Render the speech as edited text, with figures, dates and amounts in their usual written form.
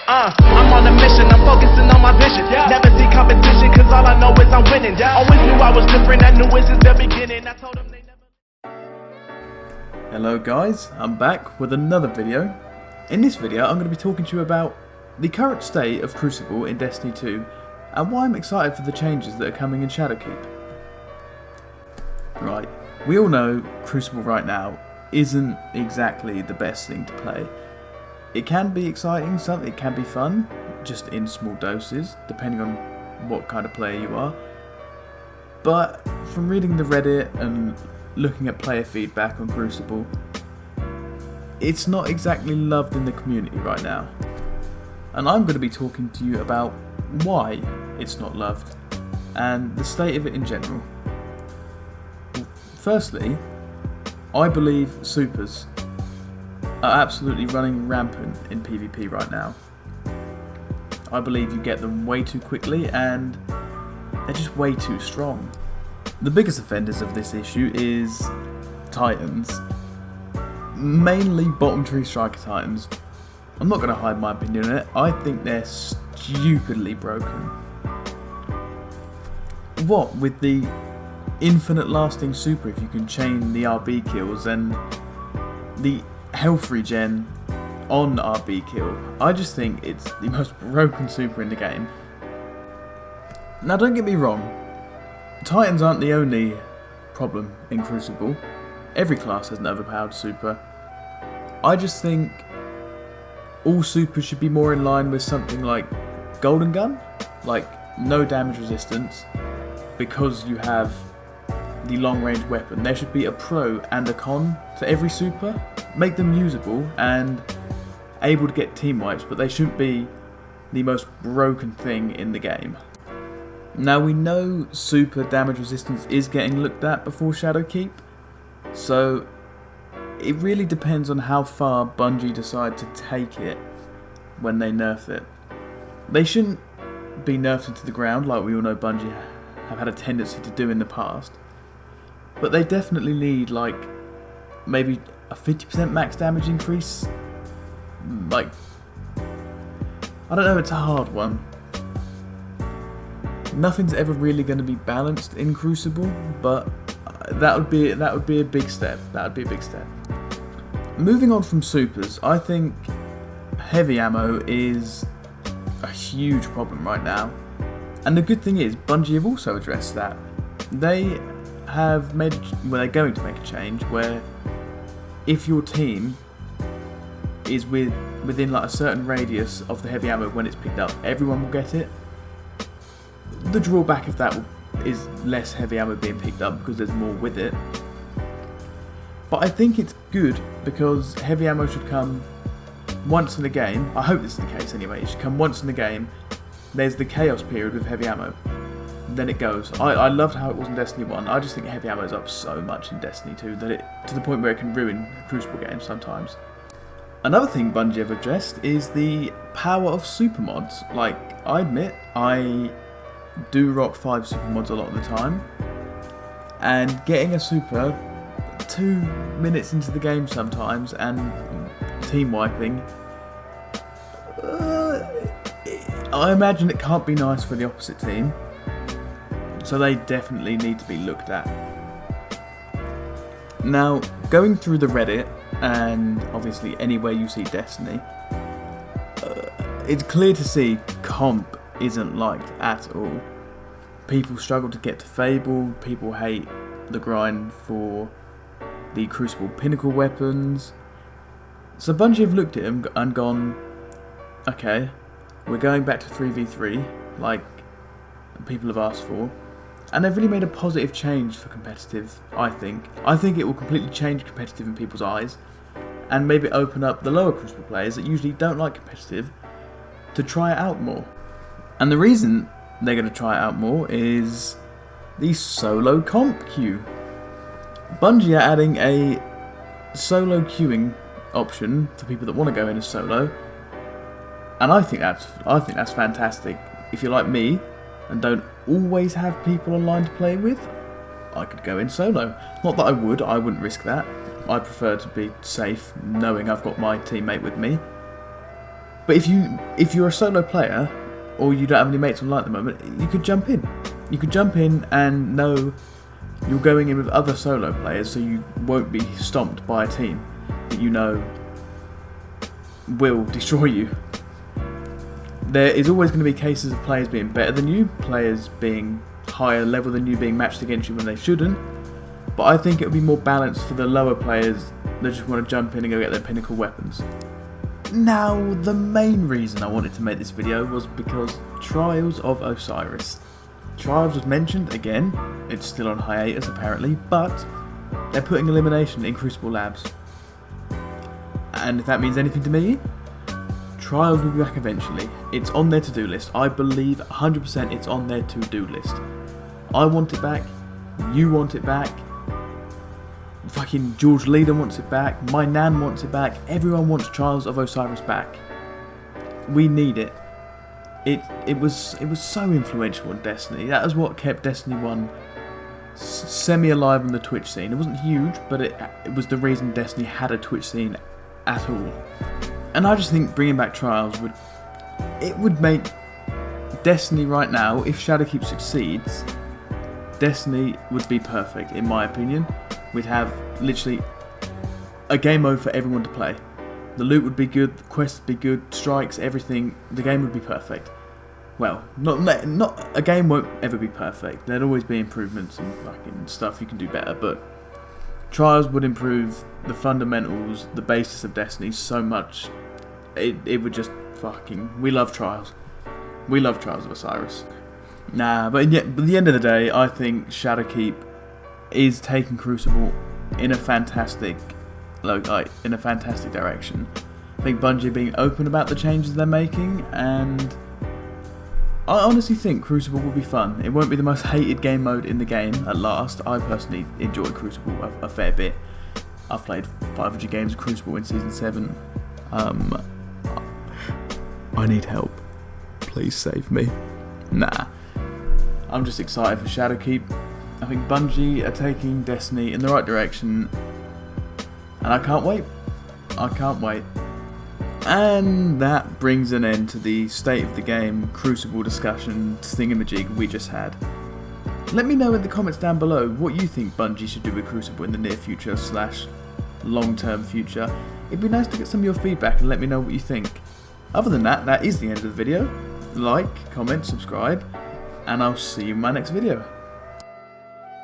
I'm on a mission, I'm focusing on my vision. Never see competition, cause all I know is I'm winning. Always knew I was different, I knew it since the beginning. I told them they never... Hello guys, I'm back with another video. In this video I'm going to be talking to you about the current state of Crucible in Destiny 2 and why I'm excited for the changes that are coming in Shadowkeep. Right, we all know Crucible right now isn't exactly the best thing to play. It can be exciting, it can be fun, just in small doses, depending on what kind of player you are. But from reading the Reddit and looking at player feedback on Crucible, it's not exactly loved in the community right now. And I'm going to be talking to you about why it's not loved and the state of it in general. Firstly, I believe supers are absolutely running rampant in PvP right now. I believe you get them way too quickly and they're just way too strong. The biggest offenders of this issue is Titans, mainly bottom tree striker Titans. I'm not going to hide my opinion on it, I think they're stupidly broken. What with the infinite lasting super if you can chain the RB kills and the health regen on RB kill, I just think it's the most broken super in the game. Now don't get me wrong, Titans aren't the only problem in Crucible. Every class has an overpowered super. I just think all supers should be more in line with something like Golden Gun, like no damage resistance, because you have the long range weapon. There should be a pro and a con to every super. Make them usable and able to get team wipes, but they shouldn't be the most broken thing in the game. Now we know super damage resistance is getting looked at before Shadowkeep, so it really depends on how far Bungie decide to take it when they nerf it. They shouldn't be nerfed into the ground like we all know Bungie have had a tendency to do in the past, but they definitely need like maybe a 50% max damage increase. Like, I don't know, it's a hard one. Nothing's ever really going to be balanced in Crucible, but that would be a big step. That would be a big step. Moving on from supers, I think heavy ammo is a huge problem right now. And the good thing is, Bungie have also addressed that. They have made, well, they're going to make a change where if your team is within like a certain radius of the heavy ammo when it's picked up, everyone will get it. The drawback of that is less heavy ammo being picked up because there's more with it. But I think it's good because heavy ammo should come once in the game. I hope this is the case anyway. It should come once in the game. There's the chaos period with heavy ammo. Then it goes. I loved how it was in Destiny 1. I just think heavy ammo is up so much in Destiny 2 that it, to the point where it can ruin Crucible games sometimes. Another thing Bungie have addressed is the power of super mods. Like, I admit, I do rock 5 super mods a lot of the time, and getting a super 2 minutes into the game sometimes and team wiping, I imagine it can't be nice for the opposite team. So they definitely need to be looked at. Now, going through the Reddit, and obviously anywhere you see Destiny, it's clear to see comp isn't liked at all. People struggle to get to Fable, people hate the grind for the Crucible pinnacle weapons. So Bungie have looked at him and gone, okay, we're going back to 3v3, like people have asked for. And they've really made a positive change for competitive, I think. I think it will completely change competitive in people's eyes and maybe open up the lower Crucible players that usually don't like competitive to try it out more. And the reason they're going to try it out more is the solo comp queue. Bungie are adding a solo queuing option for people that want to go in as solo, and I think that's fantastic. If you're like me and don't always have people online to play with, I could go in solo. Not that I wouldn't risk that. I prefer to be safe knowing I've got my teammate with me. But if you're a solo player, or you don't have any mates online at the moment, you could jump in. You could jump in and know you're going in with other solo players, so you won't be stomped by a team that you know will destroy you. There is always going to be cases of players being better than you, players being higher level than you, being matched against you when they shouldn't. But I think it would be more balanced for the lower players that just want to jump in and go get their pinnacle weapons. Now, the main reason I wanted to make this video was because Trials of Osiris. Trials was mentioned again, it's still on hiatus apparently, but they're putting Elimination in Crucible Labs. And if that means anything to me, Trials will be back eventually. It's on their to-do list. I believe 100% it's on their to-do list. I want it back, you want it back, fucking George Leader wants it back, my nan wants it back, everyone wants Trials of Osiris back. We need it. It was so influential in Destiny. That was what kept Destiny 1 semi-alive on the Twitch scene. It wasn't huge, but it was the reason Destiny had a Twitch scene at all. And I just think bringing back Trials would make Destiny right now, if Shadowkeep succeeds, Destiny would be perfect in my opinion. We'd have literally a game mode for everyone to play. The loot would be good, the quests would be good, strikes, everything. The game would be perfect. Well, not a game won't ever be perfect. There'd always be improvements and fucking stuff you can do better, but Trials would improve the fundamentals, the basis of Destiny so much. It would just fucking... We love Trials. We love Trials of Osiris. Nah, but at the end of the day, I think Shadowkeep is taking Crucible in a fantastic direction. I think Bungie are being open about the changes they're making, and I honestly think Crucible will be fun. It won't be the most hated game mode in the game at last. I personally enjoy Crucible a fair bit. I've played 500 games of Crucible in Season 7. I need help. Please save me. Nah. I'm just excited for Shadowkeep. I think Bungie are taking Destiny in the right direction, and I can't wait. I can't wait. And that brings an end to the state of the game Crucible discussion thingamajig we just had. Let me know in the comments down below what you think Bungie should do with Crucible in the near future / long-term future. It'd be nice to get some of your feedback and let me know what you think. Other than that, that is the end of the video. Like, comment, subscribe, and I'll see you in my next video.